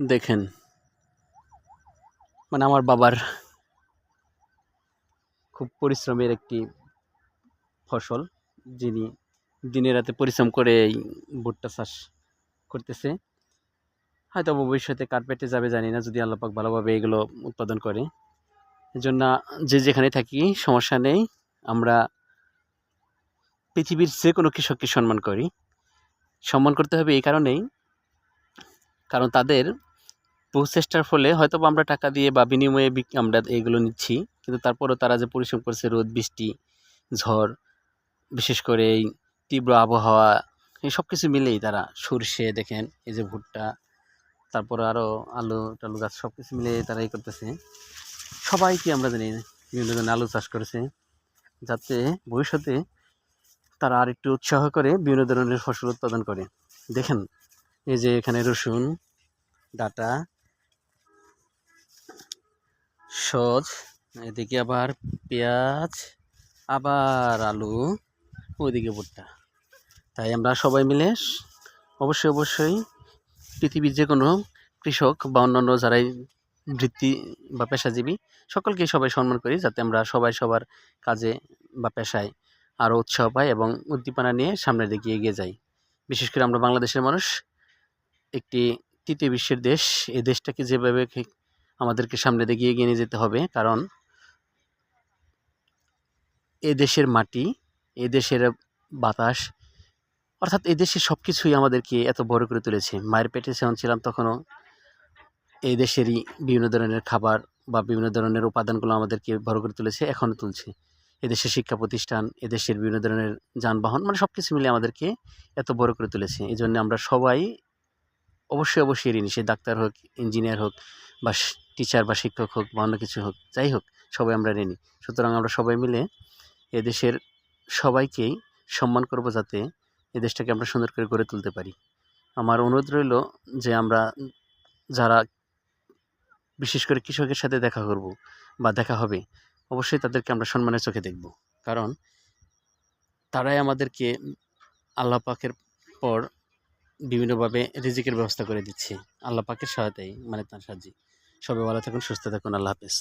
দেখেন, মানে আমার বাবার খুব পরিশ্রমের একটি ফসল, যিনি দিনে রাতে পরিশ্রম করে এই ভুট্টা চাষ করতেছে। হয়তো ভবিষ্যতে কার পেটে যাবে জানি না, যদি আল্লাহ পাক ভালোভাবে এগুলো উৎপাদন করে। এজন্য যে যেখানে থাকি সমস্যা নেই, আমরা পৃথিবীর যে কোনো কৃষককে সম্মান করি। সম্মান করতে হবে এই কারণেই, কারণ তাদের প্রচেষ্টার ফলে হয়তোবা আমরা টাকা দিয়ে বা বিনিময়ে আমরা এগুলো নিচ্ছি, কিন্তু তারপরেও তারা যে পরিশ্রম করছে, রোদ, বৃষ্টি, ঝড়, বিশেষ করে এই তীব্র আবহাওয়া, এই সব কিছু মিলেই তারা সরষে দেখেন, এই যে ভুট্টা, তারপরে আরও আলু-টালু গাছ সব কিছু মিলিয়ে তারা এই করতেছে। সবাইকে আমরা জানি বিভিন্ন ধরনের আলু চাষ করেছে, যাতে ভবিষ্যতে তারা আরেকটু উৎসাহ করে বিভিন্ন ধরনের ফসল উৎপাদন করে। দেখেন, এই যে এখানে রসুন, ডাঁটা, সজ, এদিকে আবার পেঁয়াজ, আবার আলু, ওইদিকে ভুট্টা। তাই আমরা সবাই মিলে অবশ্যই পৃথিবীর যে কোনো কৃষক বা অন্যান্য যারাই বৃত্তি বা পেশাজীবী, সকলকেই সবাই সম্মান করি, যাতে আমরা সবাই সবার কাজে বা পেশায় আরও উৎসাহ পাই এবং উদ্দীপনা নিয়ে সামনের দিকে এগিয়ে যাই। বিশেষ করে আমরা বাংলাদেশের মানুষ, একটি তৃতীয় বিশ্বের দেশ। এই দেশটাকে যেভাবে আমাদেরকে সামনের দিকে এগিয়ে নিয়ে যেতে হবে, কারণ এ দেশের মাটি, এ দেশের বাতাস, অর্থাৎ এই দেশের সব কিছুই আমাদেরকে এত বড় করে তুলেছে। মায়ের পেটে যখন ছিলাম তখনও এই দেশেরই বিভিন্ন ধরনের খাবার বা বিভিন্ন ধরনের উপাদানগুলো আমাদেরকে বড় করে তুলেছে, এখনও তুলছে। এদেশের শিক্ষা প্রতিষ্ঠান, এদেশের বিভিন্ন ধরনের যানবাহন, মানে সব কিছু মিলে আমাদেরকে এত বড় করে তুলেছে। এই জন্য আমরা সবাই অবশ্যই ঋণী। সে ডাক্তার হোক, ইঞ্জিনিয়ার হোক, বা টিচার বা শিক্ষক হোক, বা অন্য কিছু হোক, যাই হোক, সবাই আমরা ঋণী। সুতরাং আমরা সবাই মিলে এদেশের সবাইকেই সম্মান করব, যাতে এ দেশটাকে আমরা সুন্দর করে গড়ে তুলতে পারি। আমার অনুরোধ রইল যে আমরা যারা বিশেষ করে কৃষকের সাথে দেখা করব বা দেখা হবে, অবশ্যই তাদেরকে আমরা সম্মানের চোখে দেখব। কারণ তারাই আমাদেরকে আল্লাহ পাকের পর বিভিন্নভাবে রিজিকের ব্যবস্থা করে দিচ্ছে। আল্লাহ পাকের সহায়তায়, মানে তার সাহায্যে। সবাই ভালো থাকুন, সুস্থ থাকুন। আল্লাহ হাফেজ।